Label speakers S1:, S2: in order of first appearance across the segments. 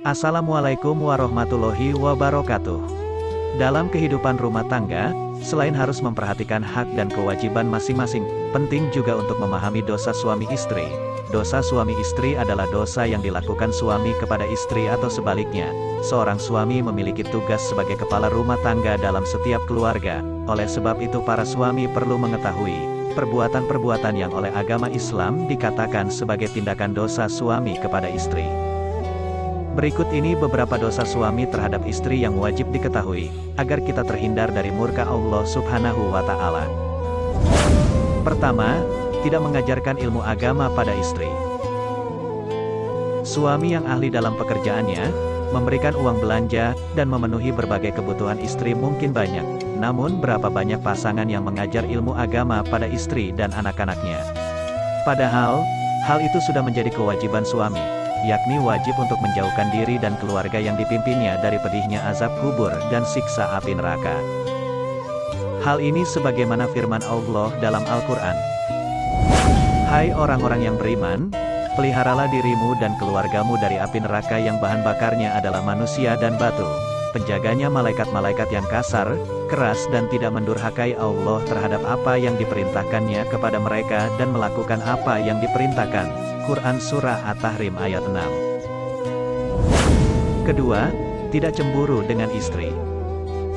S1: Assalamualaikum warahmatullahi wabarakatuh. Dalam kehidupan rumah tangga, selain harus memperhatikan hak dan kewajiban masing-masing, penting juga untuk memahami dosa suami istri. Dosa suami istri adalah dosa yang dilakukan suami kepada istri atau sebaliknya. Seorang suami memiliki tugas sebagai kepala rumah tangga dalam setiap keluarga. Oleh sebab itu para suami perlu mengetahui perbuatan-perbuatan yang oleh agama Islam dikatakan sebagai tindakan dosa suami kepada istri. Berikut ini beberapa dosa suami terhadap istri yang wajib diketahui, agar kita terhindar dari murka Allah Subhanahu wa Ta'ala. Pertama, tidak mengajarkan ilmu agama pada istri. Suami yang ahli dalam pekerjaannya, memberikan uang belanja, dan memenuhi berbagai kebutuhan istri mungkin banyak. Namun berapa banyak pasangan yang mengajar ilmu agama pada istri dan anak-anaknya? Padahal, hal itu sudah menjadi kewajiban suami, yakni wajib untuk menjauhkan diri dan keluarga yang dipimpinnya dari pedihnya azab kubur dan siksa api neraka. Hal ini sebagaimana firman Allah dalam Al-Quran. Hai orang-orang yang beriman, peliharalah dirimu dan keluargamu dari api neraka yang bahan bakarnya adalah manusia dan batu. Penjaganya malaikat-malaikat yang kasar, keras dan tidak mendurhakai Allah terhadap apa yang diperintahkannya kepada mereka dan melakukan apa yang diperintahkan. Quran Surah At-Tahrim ayat 6. Kedua, tidak cemburu dengan istri.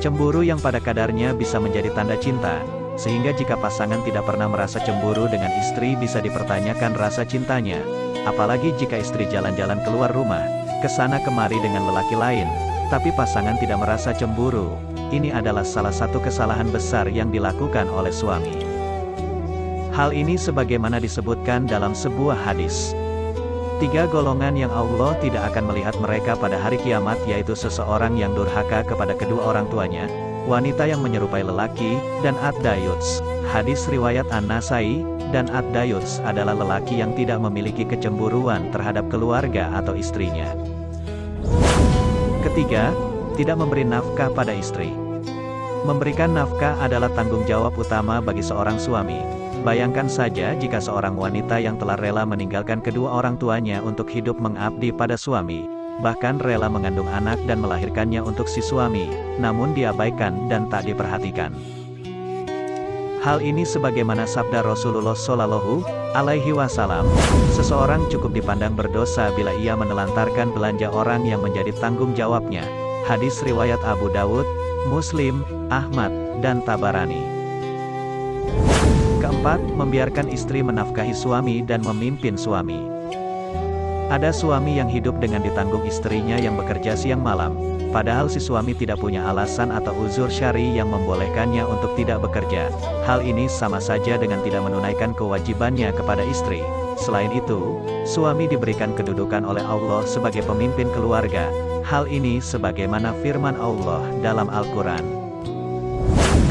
S1: Cemburu yang pada kadarnya bisa menjadi tanda cinta, sehingga jika pasangan tidak pernah merasa cemburu dengan istri bisa dipertanyakan rasa cintanya. Apalagi jika istri jalan-jalan keluar rumah, kesana kemari dengan lelaki lain, tapi pasangan tidak merasa cemburu. Ini adalah salah satu kesalahan besar yang dilakukan oleh suami. Hal ini sebagaimana disebutkan dalam sebuah hadis. 3 golongan yang Allah tidak akan melihat mereka pada hari kiamat, yaitu seseorang yang durhaka kepada kedua orang tuanya, wanita yang menyerupai lelaki, dan ad-dayuts. Hadis riwayat An-Nasai, dan ad-dayuts adalah lelaki yang tidak memiliki kecemburuan terhadap keluarga atau istrinya. Ketiga, tidak memberi nafkah pada istri. Memberikan nafkah adalah tanggung jawab utama bagi seorang suami. Bayangkan saja jika seorang wanita yang telah rela meninggalkan kedua orang tuanya untuk hidup mengabdi pada suami, bahkan rela mengandung anak dan melahirkannya untuk si suami, namun diabaikan dan tak diperhatikan. Hal ini sebagaimana sabda Rasulullah Shallallahu Alaihi Wasallam, seseorang cukup dipandang berdosa bila ia menelantarkan belanja orang yang menjadi tanggung jawabnya. Hadis riwayat Abu Dawud, Muslim, Ahmad, dan Tabarani. Keempat, membiarkan istri menafkahi suami dan memimpin suami. Ada suami yang hidup dengan ditanggung istrinya yang bekerja siang malam, padahal si suami tidak punya alasan atau uzur syar'i yang membolehkannya untuk tidak bekerja. Hal ini sama saja dengan tidak menunaikan kewajibannya kepada istri. Selain itu, suami diberikan kedudukan oleh Allah sebagai pemimpin keluarga. Hal ini sebagaimana firman Allah dalam Al-Quran.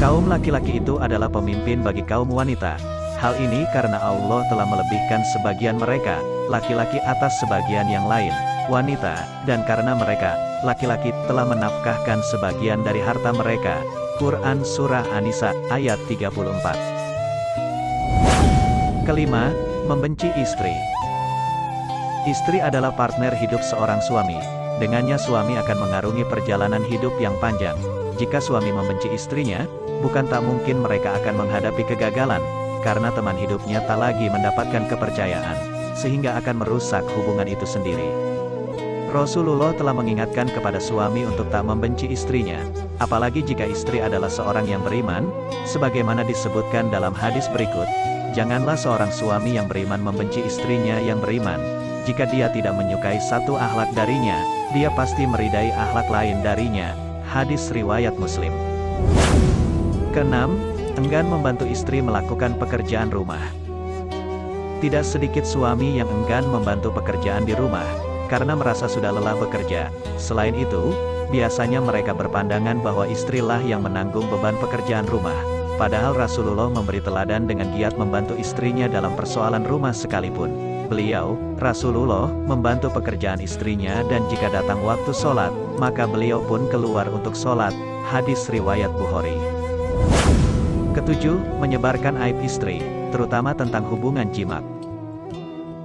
S1: Kaum laki-laki itu adalah pemimpin bagi kaum wanita. Hal ini karena Allah telah melebihkan sebagian mereka, laki-laki atas sebagian yang lain, wanita, dan karena mereka, laki-laki telah menafkahkan sebagian dari harta mereka. Quran Surah An-Nisa, ayat 34. Kelima, membenci istri. Istri adalah partner hidup seorang suami. Dengannya suami akan mengarungi perjalanan hidup yang panjang. Jika suami membenci istrinya, bukan tak mungkin mereka akan menghadapi kegagalan, karena teman hidupnya tak lagi mendapatkan kepercayaan, sehingga akan merusak hubungan itu sendiri. Rasulullah telah mengingatkan kepada suami untuk tak membenci istrinya, apalagi jika istri adalah seorang yang beriman, sebagaimana disebutkan dalam hadis berikut. Janganlah seorang suami yang beriman membenci istrinya yang beriman. Jika dia tidak menyukai satu akhlak darinya, dia pasti meridai akhlak lain darinya. Hadis riwayat Muslim. Keenam, enggan membantu istri melakukan pekerjaan rumah. Tidak sedikit suami yang enggan membantu pekerjaan di rumah, karena merasa sudah lelah bekerja. Selain itu, biasanya mereka berpandangan bahwa istrilah yang menanggung beban pekerjaan rumah. Padahal Rasulullah memberi teladan dengan giat membantu istrinya dalam persoalan rumah sekalipun. Beliau, Rasulullah, membantu pekerjaan istrinya dan jika datang waktu sholat, maka beliau pun keluar untuk sholat. Hadis riwayat Bukhari. Ketujuh, menyebarkan aib istri, terutama tentang hubungan jimat.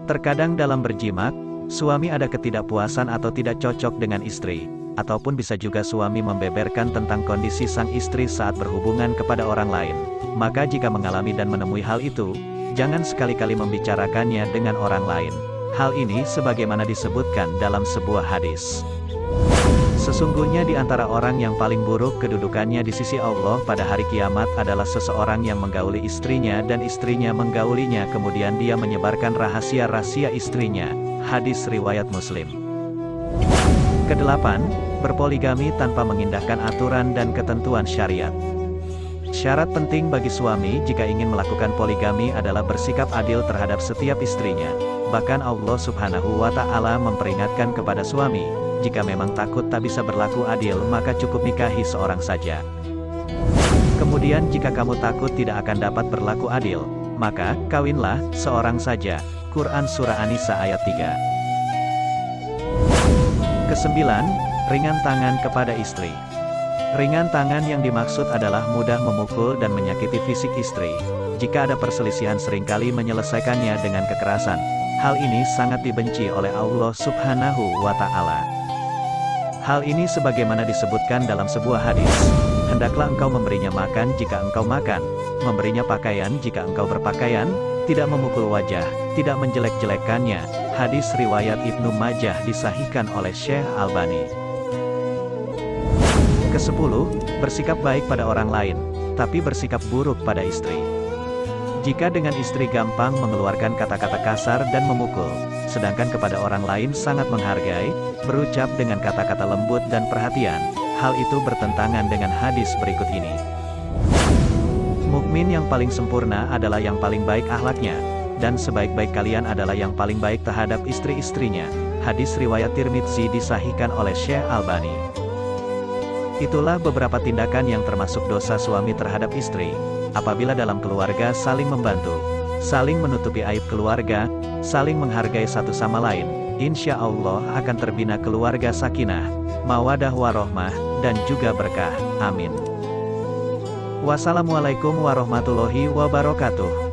S1: Terkadang dalam berjimat, suami ada ketidakpuasan atau tidak cocok dengan istri, ataupun bisa juga suami membeberkan tentang kondisi sang istri saat berhubungan kepada orang lain. Maka jika mengalami dan menemui hal itu, jangan sekali-kali membicarakannya dengan orang lain. Hal ini sebagaimana disebutkan dalam sebuah hadis. Sesungguhnya di antara orang yang paling buruk kedudukannya di sisi Allah pada hari kiamat adalah seseorang yang menggauli istrinya dan istrinya menggaulinya kemudian dia menyebarkan rahasia-rahasia istrinya. Hadis riwayat Muslim. Kedelapan, berpoligami tanpa mengindahkan aturan dan ketentuan syariat. Syarat penting bagi suami jika ingin melakukan poligami adalah bersikap adil terhadap setiap istrinya. Bahkan Allah Subhanahu wa Ta'ala memperingatkan kepada suami, jika memang takut tak bisa berlaku adil maka cukup nikahi seorang saja. Kemudian jika kamu takut tidak akan dapat berlaku adil, maka kawinlah seorang saja. Quran Surah An-Nisa ayat 3. Kesembilan, ringan tangan kepada istri. Ringan tangan yang dimaksud adalah mudah memukul dan menyakiti fisik istri. Jika ada perselisihan seringkali menyelesaikannya dengan kekerasan. Hal ini sangat dibenci oleh Allah Subhanahu wa Ta'ala. Hal ini sebagaimana disebutkan dalam sebuah hadis. Hendaklah engkau memberinya makan jika engkau makan, memberinya pakaian jika engkau berpakaian, tidak memukul wajah, tidak menjelek-jelekannya. Hadis riwayat Ibnu Majah disahihkan oleh Syekh Albani. Kesepuluh, bersikap baik pada orang lain, tapi bersikap buruk pada istri. Jika dengan istri gampang mengeluarkan kata-kata kasar dan memukul, sedangkan kepada orang lain sangat menghargai, berucap dengan kata-kata lembut dan perhatian, hal itu bertentangan dengan hadis berikut ini. Mukmin yang paling sempurna adalah yang paling baik akhlaknya, dan sebaik-baik kalian adalah yang paling baik terhadap istri-istrinya. Hadis riwayat Tirmidzi disahihkan oleh Syekh Albani. Itulah beberapa tindakan yang termasuk dosa suami terhadap istri. Apabila dalam keluarga saling membantu, saling menutupi aib keluarga, saling menghargai satu sama lain, insya Allah akan terbina keluarga sakinah, mawadah warohmah, dan juga berkah. Amin. Wassalamualaikum warahmatullahi wabarakatuh.